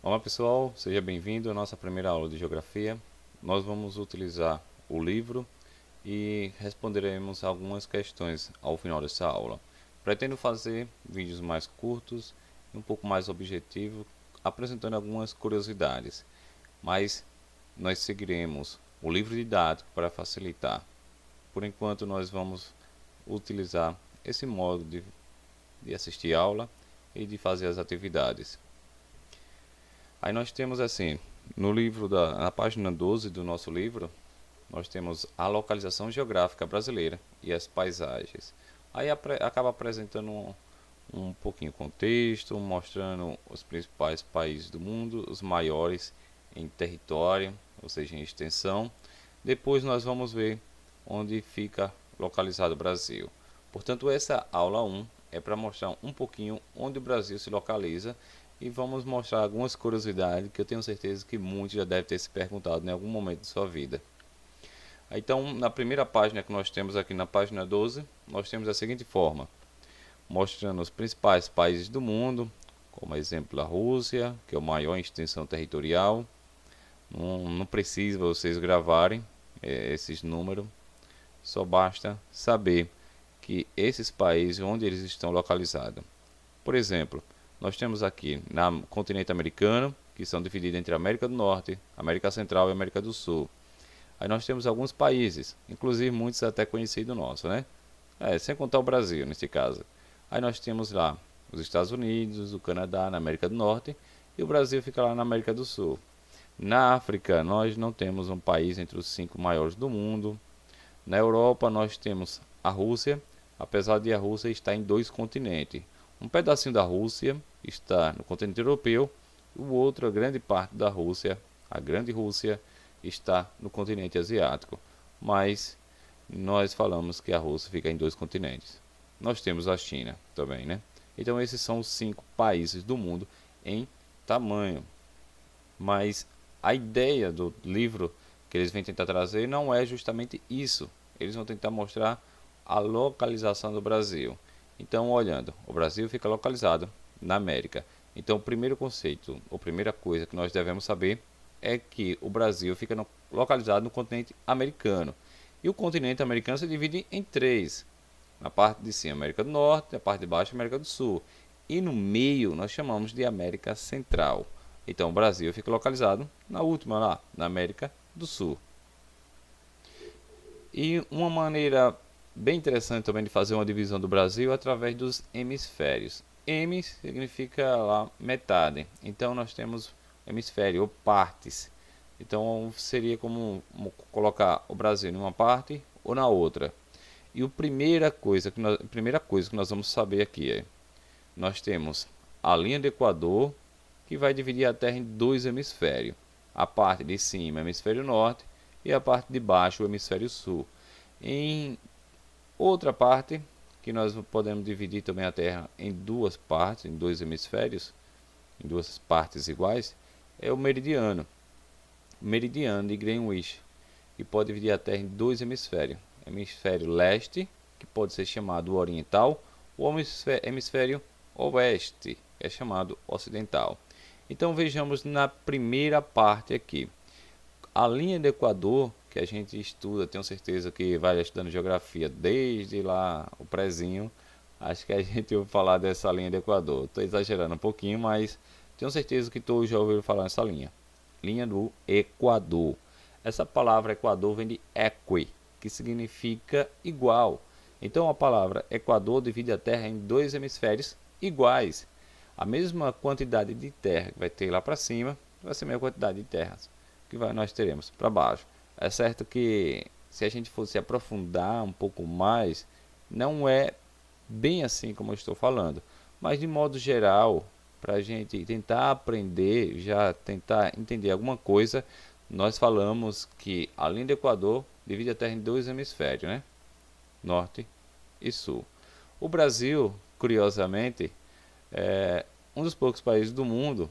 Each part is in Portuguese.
Olá pessoal, seja bem-vindo à nossa primeira aula de Geografia. Nós vamos utilizar o livro e responderemos algumas questões ao final dessa aula. Pretendo fazer vídeos mais curtos e um pouco mais objetivos, apresentando algumas curiosidades, mas nós seguiremos o livro didático para facilitar. Por enquanto nós vamos utilizar esse modo de assistir aula e de fazer as atividades. Aí nós temos assim, no livro na página 12 do nosso livro, nós temos a localização geográfica brasileira e as paisagens. Aí acaba apresentando um pouquinho o contexto, mostrando os principais países do mundo, os maiores em território, ou seja, em extensão. Depois nós vamos ver onde fica localizado o Brasil. Portanto, essa aula 1 é para mostrar um pouquinho onde o Brasil se localiza e vamos mostrar algumas curiosidades que eu tenho certeza que muitos já devem ter se perguntado em algum momento de sua vida. Então, na primeira página que nós temos aqui na página 12, nós temos a seguinte forma, mostrando os principais países do mundo, como exemplo a Rússia, que é o maior em extensão territorial. Não precisa vocês gravarem esses números, só basta saber que esses países, onde eles estão localizados. Por exemplo, nós temos aqui no continente americano, que são divididos entre América do Norte, América Central e América do Sul. Aí nós temos alguns países, inclusive muitos até conhecidos nossos, né? Sem contar o Brasil, nesse caso. Aí nós temos lá os Estados Unidos, o Canadá na América do Norte e o Brasil fica lá na América do Sul. Na África, nós não temos um país entre os 5 maiores do mundo. Na Europa, nós temos a Rússia, apesar de a Rússia estar em 2 continentes. Um pedacinho da Rússia está no continente europeu, e o outro, a grande parte da Rússia, a grande Rússia, está no continente asiático. Mas nós falamos que a Rússia fica em 2 continentes. Nós temos a China também, né? Então esses são os 5 países do mundo em tamanho. Mas a ideia do livro que eles vêm tentar trazer não é justamente isso. Eles vão tentar mostrar a localização do Brasil. Então, olhando, o Brasil fica localizado na América. Então, o primeiro conceito, ou primeira coisa que nós devemos saber é que o Brasil fica localizado no continente americano. E o continente americano se divide em 3. Na parte de cima, América do Norte, na parte de baixo, América do Sul. E no meio, nós chamamos de América Central. Então, o Brasil fica localizado na última lá, na América do Sul. E uma maneira bem interessante também de fazer uma divisão do Brasil é através dos hemisférios. Hemis significa lá metade. Então nós temos hemisfério ou partes. Então seria como colocar o Brasil em uma parte ou na outra. E a primeira coisa que nós vamos saber aqui é: nós temos a linha do Equador, que vai dividir a Terra em 2 hemisférios. A parte de cima, hemisfério norte, e a parte de baixo, o hemisfério sul. Em outra parte, que nós podemos dividir também a Terra em 2 partes, em 2 hemisférios, em 2 partes iguais, é o meridiano. O meridiano de Greenwich, que pode dividir a Terra em 2 hemisférios. Hemisfério leste, que pode ser chamado oriental, ou hemisfério oeste, que é chamado ocidental. Então vejamos na primeira parte aqui. A linha do Equador, que a gente estuda, tenho certeza que vai estudando geografia desde lá o prezinho. Acho que a gente ouviu falar dessa linha do Equador. Estou exagerando um pouquinho, mas tenho certeza que todos já ouviram falar nessa linha. Linha do Equador. Essa palavra Equador vem de equi, que significa igual. Então a palavra Equador divide a Terra em 2 hemisférios iguais. A mesma quantidade de terra que vai ter lá para cima, vai ser a mesma quantidade de terras que nós teremos para baixo. É certo que se a gente fosse aprofundar um pouco mais, não é bem assim como eu estou falando, mas de modo geral, para a gente tentar aprender, já tentar entender alguma coisa, nós falamos que a linha do Equador divide a Terra em 2 hemisférios, né? Norte e Sul. O Brasil, curiosamente, é um dos poucos países do mundo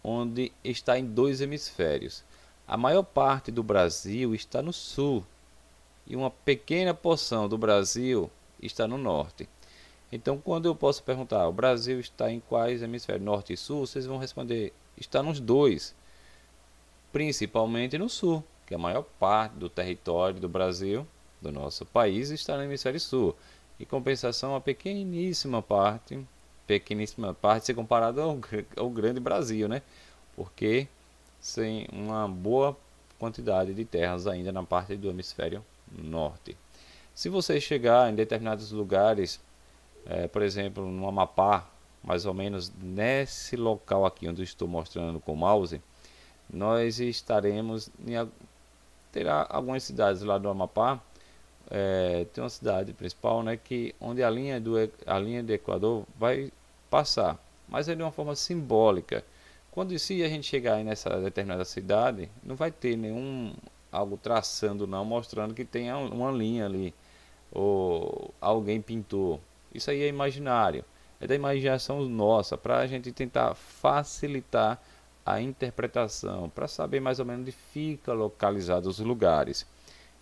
onde está em 2 hemisférios. A maior parte do Brasil está no sul e uma pequena porção do Brasil está no norte. Então, quando eu posso perguntar, o Brasil está em quais hemisférios, norte e sul, vocês vão responder está nos dois, principalmente no sul, que a maior parte do território do Brasil, do nosso país, está no hemisfério sul. Em compensação, uma pequeníssima parte se comparado ao grande Brasil, né? Porque sem uma boa quantidade de terras ainda na parte do hemisfério norte. Se você chegar em determinados lugares, por exemplo, no Amapá, mais ou menos nesse local aqui onde eu estou mostrando com o mouse, nós estaremos terá algumas cidades lá do Amapá. Tem uma cidade principal, né, que onde a linha do Equador vai passar, mas é de uma forma simbólica. Quando se a gente chegar aí nessa determinada cidade, não vai ter nenhum algo traçando não, mostrando que tem uma linha ali ou alguém pintou. Isso aí é imaginário, é da imaginação nossa, para a gente tentar facilitar a interpretação, para saber mais ou menos onde fica localizados os lugares.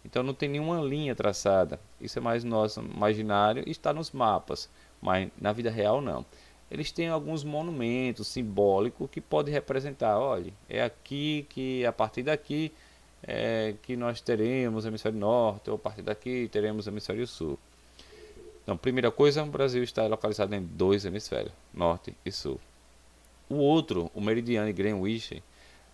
Então não tem nenhuma linha traçada, isso é mais nosso imaginário e está nos mapas, mas na vida real não. Eles têm alguns monumentos simbólicos que podem representar, olha, é aqui que a partir daqui que nós teremos o hemisfério norte, ou a partir daqui teremos o hemisfério sul. Então, primeira coisa, o Brasil está localizado em dois hemisférios, norte e sul. O outro, o meridiano de Greenwich,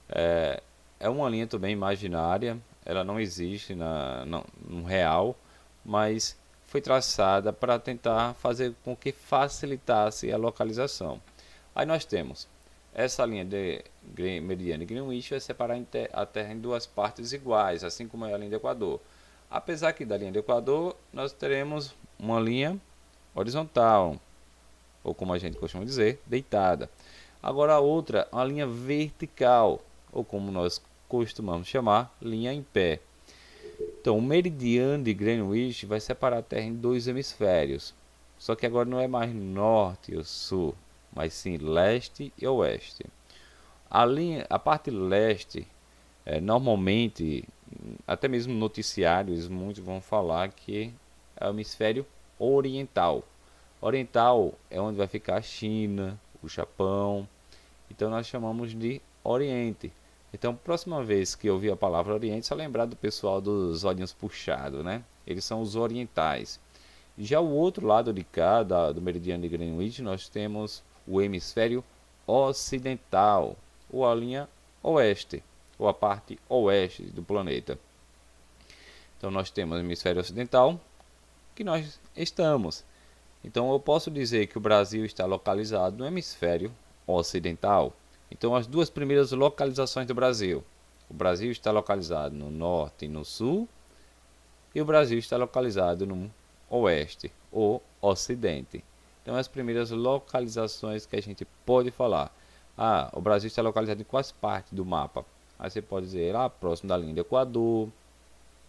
é uma linha também imaginária, ela não existe no real, mas foi traçada para tentar fazer com que facilitasse a localização. Aí nós temos essa linha de meridiano de Greenwich vai separar a Terra em duas partes iguais, assim como é a linha do Equador. Apesar que da linha do Equador nós teremos uma linha horizontal, ou como a gente costuma dizer, deitada. Agora a outra, uma linha vertical, ou como nós costumamos chamar, linha em pé. Então, o meridiano de Greenwich vai separar a Terra em dois hemisférios. Só que agora não é mais norte ou sul, mas sim leste e oeste. A parte leste, normalmente, até mesmo noticiários, muitos vão falar que é o hemisfério oriental. Oriental é onde vai ficar a China, o Japão. Então nós chamamos de Oriente. Então, próxima vez que eu ouvir a palavra Oriente, só lembrar do pessoal dos olhinhos puxados, né? Eles são os orientais. Já o outro lado de cá, do meridiano de Greenwich, nós temos o hemisfério ocidental, ou a linha oeste, ou a parte oeste do planeta. Então, nós temos o hemisfério ocidental, que nós estamos. Então, eu posso dizer que o Brasil está localizado no hemisfério ocidental. Então, as duas primeiras localizações do Brasil. O Brasil está localizado no norte e no sul, e o Brasil está localizado no oeste ou ocidente. Então, as primeiras localizações que a gente pode falar. O Brasil está localizado em quais partes do mapa? Aí você pode dizer lá próximo da linha do Equador,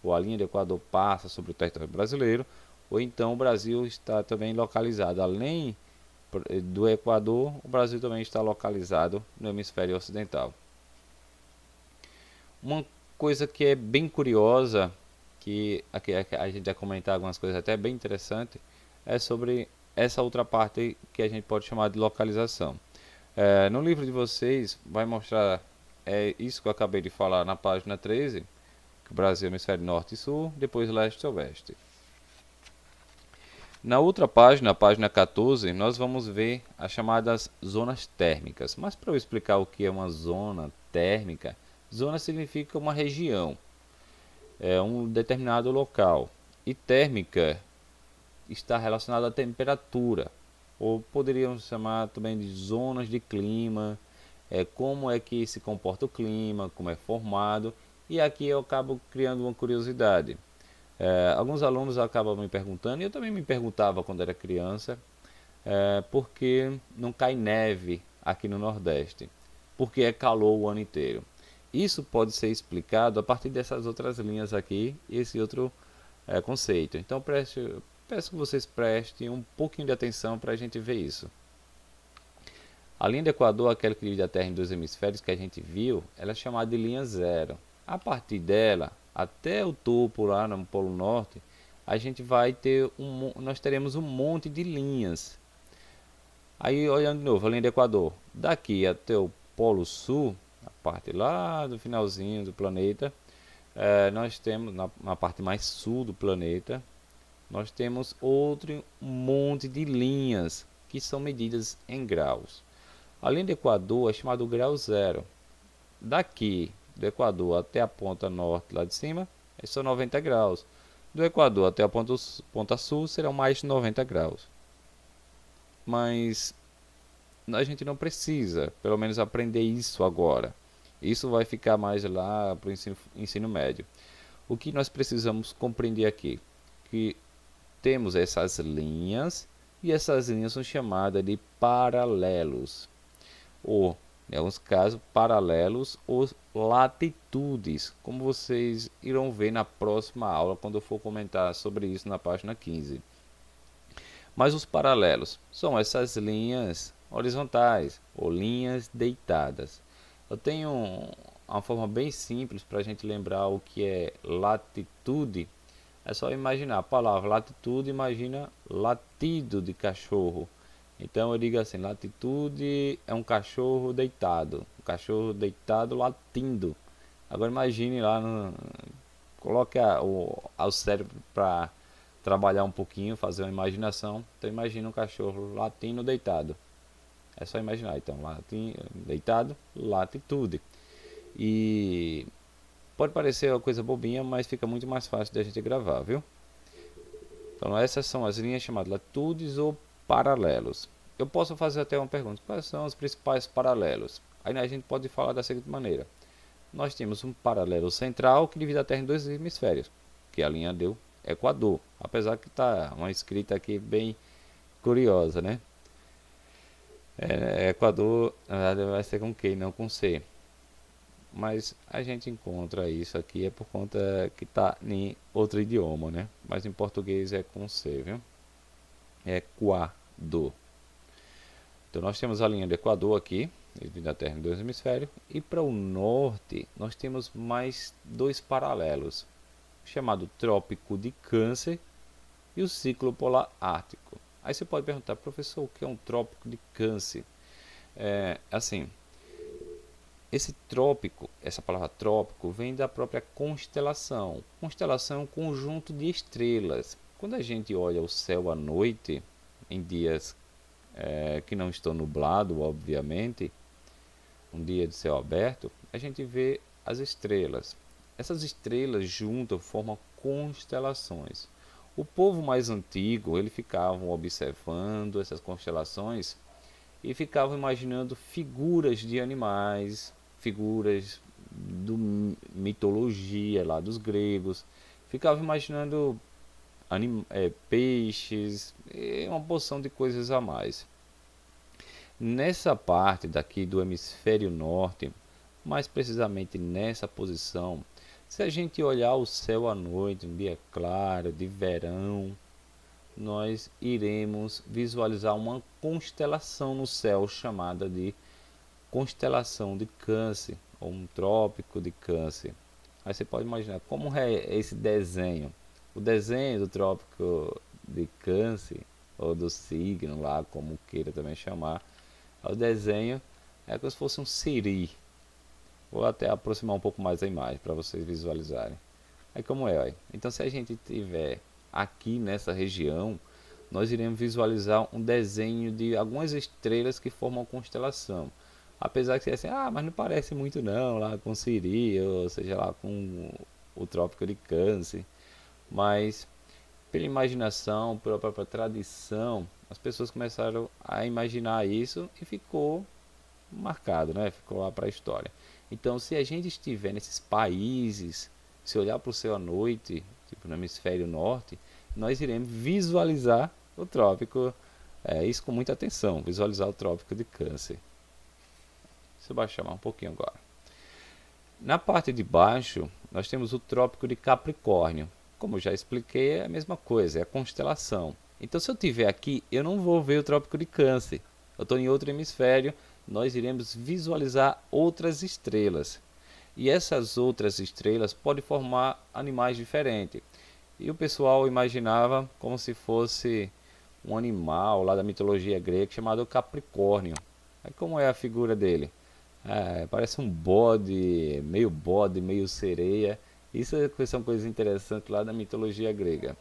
ou a linha do Equador passa sobre o território brasileiro, ou então o Brasil está também localizado além do Equador, o Brasil também está localizado no hemisfério ocidental. Uma coisa que é bem curiosa, que aqui a gente vai comentar algumas coisas até bem interessantes, é sobre essa outra parte que a gente pode chamar de localização. No livro de vocês vai mostrar isso que eu acabei de falar na página 13, que o Brasil é hemisfério norte e sul, depois leste e oeste. Na outra página, a página 14, nós vamos ver as chamadas zonas térmicas. Mas para eu explicar o que é uma zona térmica, zona significa uma região, um determinado local. E térmica está relacionada à temperatura, ou poderíamos chamar também de zonas de clima, como é que se comporta o clima, como é formado. E aqui eu acabo criando uma curiosidade. Alguns alunos acabam me perguntando, e eu também me perguntava quando era criança, por que não cai neve aqui no Nordeste? Porque é calor o ano inteiro. Isso pode ser explicado a partir dessas outras linhas aqui, e esse outro conceito. Então peço que vocês prestem um pouquinho de atenção para a gente ver isso. A linha do Equador, aquela que divide a Terra em dois hemisférios que a gente viu, ela é chamada de linha zero. A partir dela, até o topo lá no Polo Norte, a gente vai ter nós teremos um monte de linhas. Aí olhando de novo, a linha do Equador, daqui até o Polo Sul, a parte lá do finalzinho do planeta, nós temos, na parte mais sul do planeta, nós temos outro monte de linhas que são medidas em graus. A linha do Equador é chamada grau zero. Daqui do Equador até a ponta norte lá de cima, são 90 graus. Do Equador até a ponta sul serão mais 90 graus. Mas a gente não precisa, pelo menos, aprender isso agora. Isso vai ficar mais lá para o ensino médio. O que nós precisamos compreender aqui? Que temos essas linhas, e essas linhas são chamadas de paralelos, ou, em alguns casos, paralelos ou latitudes, como vocês irão ver na próxima aula, quando eu for comentar sobre isso na página 15. Mas os paralelos são essas linhas horizontais ou linhas deitadas. Eu tenho uma forma bem simples para a gente lembrar o que é latitude. É só imaginar a palavra latitude, imagina latido de cachorro. Então eu digo assim, latitude é um cachorro deitado latindo. Agora imagine lá, coloque o cérebro para trabalhar um pouquinho, fazer uma imaginação. Então imagina um cachorro latindo deitado. É só imaginar, então, deitado, latitude. E pode parecer uma coisa bobinha, mas fica muito mais fácil da gente gravar, viu? Então essas são as linhas chamadas latitudes ou paralelos. Eu posso fazer até uma pergunta: quais são os principais paralelos? Aí a gente pode falar da seguinte maneira: nós temos um paralelo central que divide a Terra em dois hemisférios, que é a linha do Equador. Apesar que está uma escrita aqui bem curiosa, né? Equador, na verdade, vai ser com Q, não com C. Mas a gente encontra isso aqui, é por conta que está em outro idioma, né? Mas em português é com C, viu? Equador. Então nós temos a linha do Equador aqui, dividida a Terra em dois hemisférios. E para o norte, nós temos mais dois paralelos, chamado Trópico de Câncer e o Ciclo Polar Ártico. Aí você pode perguntar: professor, o que é um Trópico de Câncer? Assim, esse trópico, essa palavra trópico, vem da própria constelação. Constelação é um conjunto de estrelas. Quando a gente olha o céu à noite, em dias que não estão nublados, obviamente, um dia de céu aberto, a gente vê as estrelas. Essas estrelas juntas formam constelações. O povo mais antigo, ele ficava observando essas constelações e ficava imaginando figuras de animais, figuras da mitologia lá dos gregos, ficava imaginando peixes e uma porção de coisas a mais. Nessa parte daqui do hemisfério norte, mais precisamente nessa posição, se a gente olhar o céu à noite, um dia claro, de verão, nós iremos visualizar uma constelação no céu chamada de constelação de Câncer, ou um trópico de Câncer. Aí você pode imaginar como é esse desenho. O desenho do trópico de Câncer, ou do signo lá, como queira também chamar, o desenho é como se fosse um siri. Vou até aproximar um pouco mais a imagem para vocês visualizarem. Aí como é, ó. Então se a gente tiver aqui nessa região, nós iremos visualizar um desenho de algumas estrelas que formam constelação. Apesar que você assim, mas não parece muito não, lá com Siri, ou seja lá com o Trópico de Câncer. Mas pela imaginação, pela própria tradição, as pessoas começaram a imaginar isso e ficou marcado, né? Ficou lá para a história. Então, se a gente estiver nesses países, se olhar para o céu à noite, tipo no hemisfério norte, nós iremos visualizar o trópico, isso com muita atenção, visualizar o trópico de Câncer. Deixa eu baixar um pouquinho agora. Na parte de baixo, nós temos o trópico de Capricórnio. Como eu já expliquei, é a mesma coisa, é a constelação. Então, se eu estiver aqui, eu não vou ver o trópico de Câncer. Eu estou em outro hemisfério, nós iremos visualizar outras estrelas. E essas outras estrelas podem formar animais diferentes. E o pessoal imaginava como se fosse um animal lá da mitologia grega chamado Capricórnio. Aí como é a figura dele? Parece um bode, meio sereia. Isso são coisas interessantes lá da mitologia grega.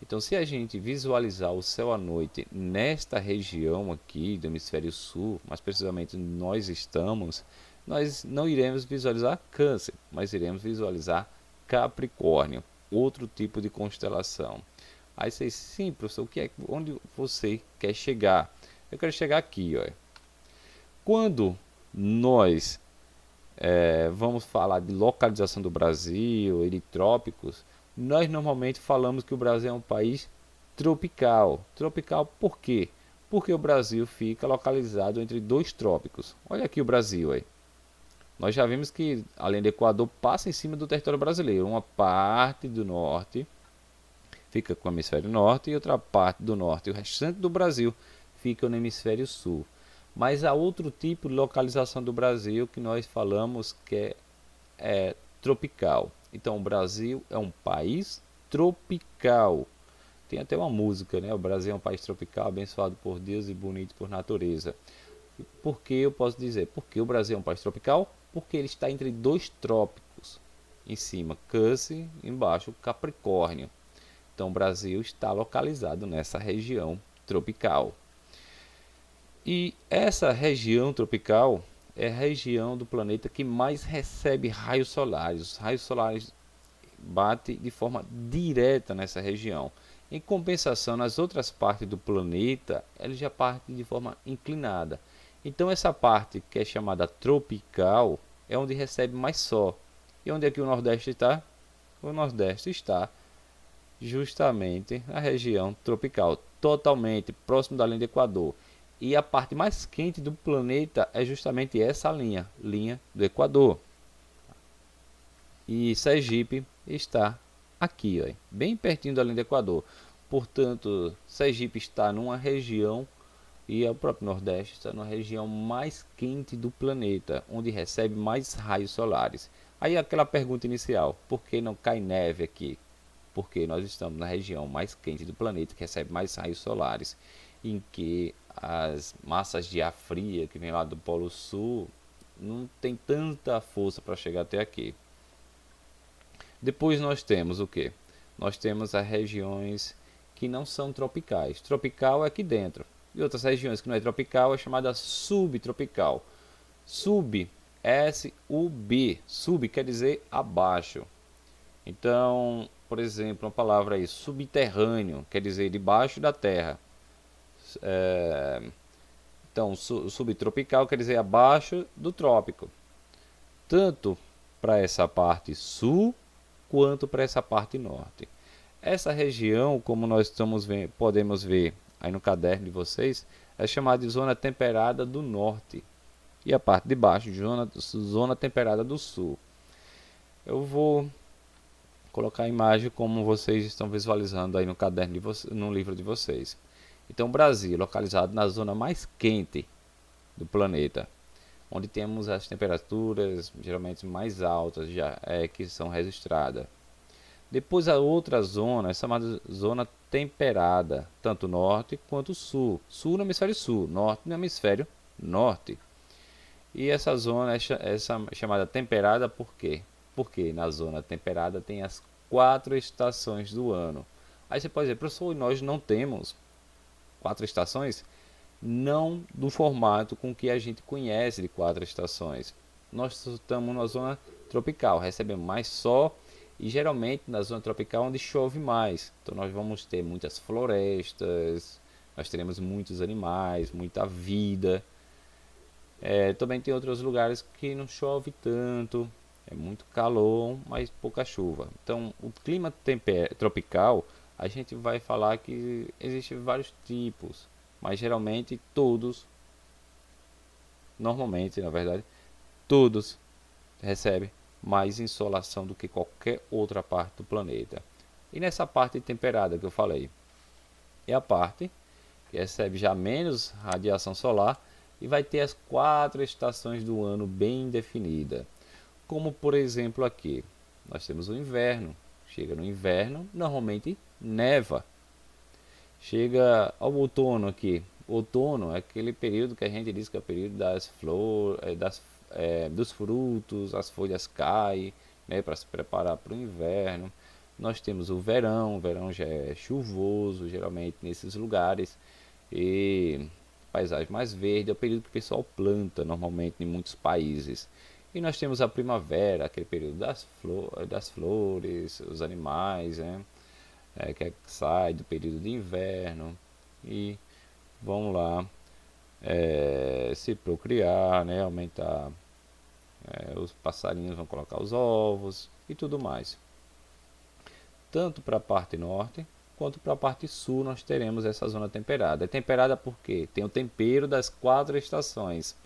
Então, se a gente visualizar o céu à noite nesta região aqui do hemisfério sul, mais precisamente nós estamos, nós não iremos visualizar Câncer, mas iremos visualizar Capricórnio, outro tipo de constelação. Aí vocês, sim, professor, onde você quer chegar? Eu quero chegar aqui, ó. Quando nós vamos falar de localização do Brasil e de trópicos, nós normalmente falamos que o Brasil é um país tropical. Tropical por quê? Porque o Brasil fica localizado entre dois trópicos. Olha aqui o Brasil aí. Nós já vimos que, além do Equador, passa em cima do território brasileiro. Uma parte do norte fica com o hemisfério norte e outra parte do norte, o restante do Brasil, fica no hemisfério sul. Mas há outro tipo de localização do Brasil que nós falamos que é tropical. Então o Brasil é um país tropical. Tem até uma música, né? O Brasil é um país tropical, abençoado por Deus e bonito por natureza. Por que eu posso dizer? Porque o Brasil é um país tropical? Porque ele está entre dois trópicos. Em cima, Câncer, embaixo, Capricórnio. Então o Brasil está localizado nessa região tropical. E essa região tropical é a região do planeta que mais recebe raios solares. Os raios solares batem de forma direta nessa região. Em compensação, nas outras partes do planeta, eles já partem de forma inclinada. Então essa parte que é chamada tropical é onde recebe mais sol. E onde é que o Nordeste está? O Nordeste está justamente na região tropical, totalmente próximo da linha do Equador. E a parte mais quente do planeta é justamente essa linha do Equador. E Sergipe está aqui, ó, bem pertinho da linha do Equador. Portanto, Sergipe está numa região e o próprio Nordeste está numa região mais quente do planeta, onde recebe mais raios solares. Aí aquela pergunta inicial, por que não cai neve aqui? Porque nós estamos na região mais quente do planeta, que recebe mais raios solares, em que as massas de ar fria que vem lá do Polo Sul não tem tanta força para chegar até aqui. Depois nós temos o que? Nós temos as regiões que não são tropicais. Tropical é aqui dentro. E outras regiões que não é tropical é chamada subtropical. Sub, S-U-B. Sub quer dizer abaixo. Então, por exemplo, uma palavra aí, subterrâneo, quer dizer debaixo da terra. Então, subtropical quer dizer abaixo do trópico. Tanto para essa parte sul, quanto para essa parte norte. Essa região, como nós podemos ver aí no caderno de vocês, é chamada de zona temperada do norte. E a parte de baixo, zona temperada do sul. Eu vou colocar a imagem como vocês estão visualizando aí no caderno no livro de vocês. Então, Brasil, localizado na zona mais quente do planeta, onde temos as temperaturas geralmente mais altas que são registradas. Depois a outra zona é chamada zona temperada, tanto norte quanto sul. Sul no hemisfério sul, norte no hemisfério norte. E essa zona é chamada temperada por quê? Porque na zona temperada tem as 4 estações do ano. Aí você pode dizer, professor, nós não temos 4 estações? Não do formato com que a gente conhece de 4 estações. Nós estamos numa zona tropical, recebemos mais sol e geralmente na zona tropical onde chove mais. Então nós vamos ter muitas florestas, nós teremos muitos animais, muita vida. Também tem outros lugares que não chove tanto, é muito calor, mas pouca chuva. Então o clima tropical a gente vai falar que existem vários tipos, mas geralmente normalmente na verdade, todos recebem mais insolação do que qualquer outra parte do planeta. E nessa parte temperada que eu falei, é a parte que recebe já menos radiação solar e vai ter as 4 estações do ano bem definidas. Como por exemplo aqui, nós temos o inverno. Chega no inverno, normalmente neva. Chega ao outono aqui. Outono é aquele período que a gente diz que é o período das flores, dos frutos, as folhas caem, né, para se preparar para o inverno. Nós temos o verão já é chuvoso, geralmente nesses lugares, e paisagem mais verde, é o período que o pessoal planta normalmente em muitos países. E nós temos a primavera, aquele período das flores, os animais, né, que sai do período de inverno e vão lá se procriar, né, aumentar, os passarinhos vão colocar os ovos e tudo mais. Tanto para a parte norte quanto para a parte sul nós teremos essa zona temperada. É temperada porque tem o tempero das 4 estações.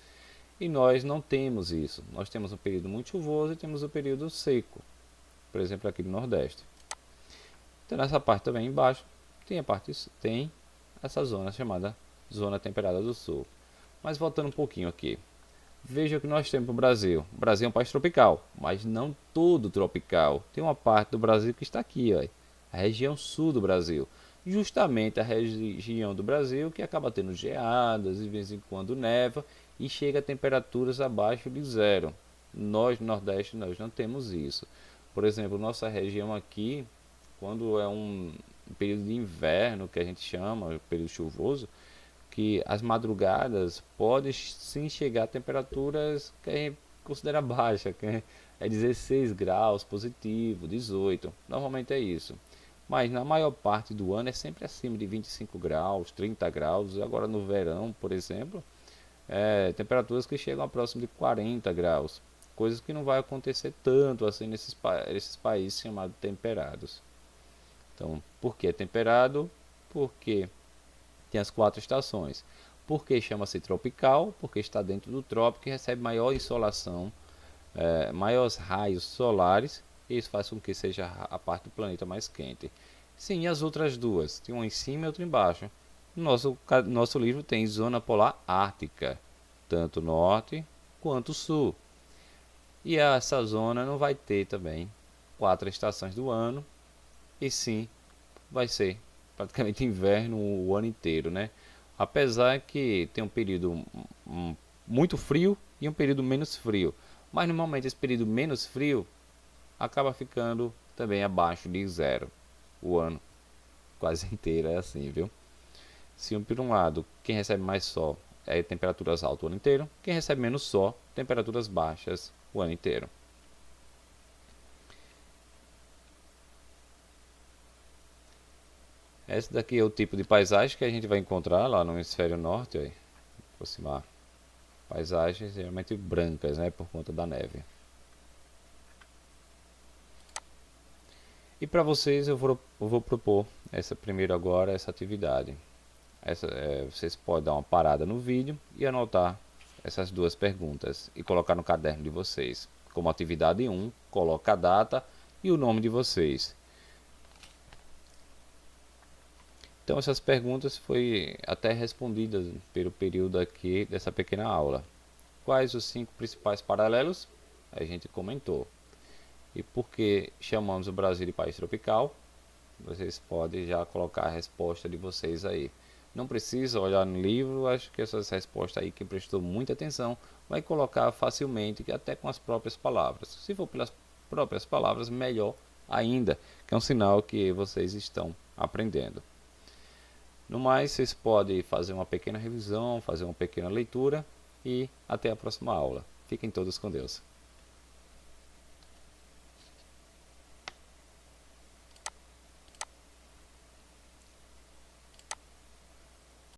E nós não temos isso. Nós temos um período muito chuvoso e temos um período seco. Por exemplo, aqui no Nordeste. Então nessa parte também embaixo tem essa zona chamada zona temperada do sul. Mas voltando um pouquinho aqui. Veja o que nós temos para o Brasil. O Brasil é um país tropical, mas não todo tropical. Tem uma parte do Brasil que está aqui, ó, a região sul do Brasil. Justamente a região do Brasil que acaba tendo geadas, de vez em quando neva e chega a temperaturas abaixo de zero. Nós, no Nordeste, nós não temos isso. Por exemplo, nossa região aqui, quando é um período de inverno, que a gente chama, período chuvoso, que as madrugadas podem sim chegar a temperaturas que a gente considera baixa, que é 16 graus positivo, 18, normalmente é isso. Mas na maior parte do ano é sempre acima de 25 graus, 30 graus. Agora no verão, por exemplo, temperaturas que chegam a próximo de 40 graus. Coisas que não vai acontecer tanto assim nesses países chamados temperados. Então, por que é temperado? Porque tem as 4 estações. Por que chama-se tropical? Porque está dentro do trópico e recebe maior insolação, maiores raios solares. E isso faz com que seja a parte do planeta mais quente. Sim, e as outras duas? Tem uma em cima e outra embaixo. Nosso livro tem zona polar ártica, tanto norte quanto sul. E essa zona não vai ter também 4 estações do ano, e sim vai ser praticamente inverno o ano inteiro, né? Apesar que tem um período muito frio e um período menos frio. Mas normalmente esse período menos frio acaba ficando também abaixo de zero. O ano quase inteiro é assim, viu? Se por um lado, quem recebe mais sol é temperaturas altas o ano inteiro, quem recebe menos sol, temperaturas baixas o ano inteiro. Esse daqui é o tipo de paisagem que a gente vai encontrar lá no hemisfério norte, ó, aproximar. Paisagens geralmente brancas, né, por conta da neve. E para vocês eu vou propor essa atividade. Vocês podem dar uma parada no vídeo e anotar essas 2 perguntas e colocar no caderno de vocês. Como atividade 1, coloca a data e o nome de vocês. Então essas perguntas foi até respondidas pelo período aqui dessa pequena aula. Quais os 5 principais paralelos? A gente comentou. E por que chamamos o Brasil de país tropical? Vocês podem já colocar a resposta de vocês aí. Não precisa olhar no livro, acho que essas respostas aí, quem prestou muita atenção, vai colocar facilmente, até com as próprias palavras. Se for pelas próprias palavras, melhor ainda, que é um sinal que vocês estão aprendendo. No mais, vocês podem fazer uma pequena revisão, fazer uma pequena leitura e até a próxima aula. Fiquem todos com Deus.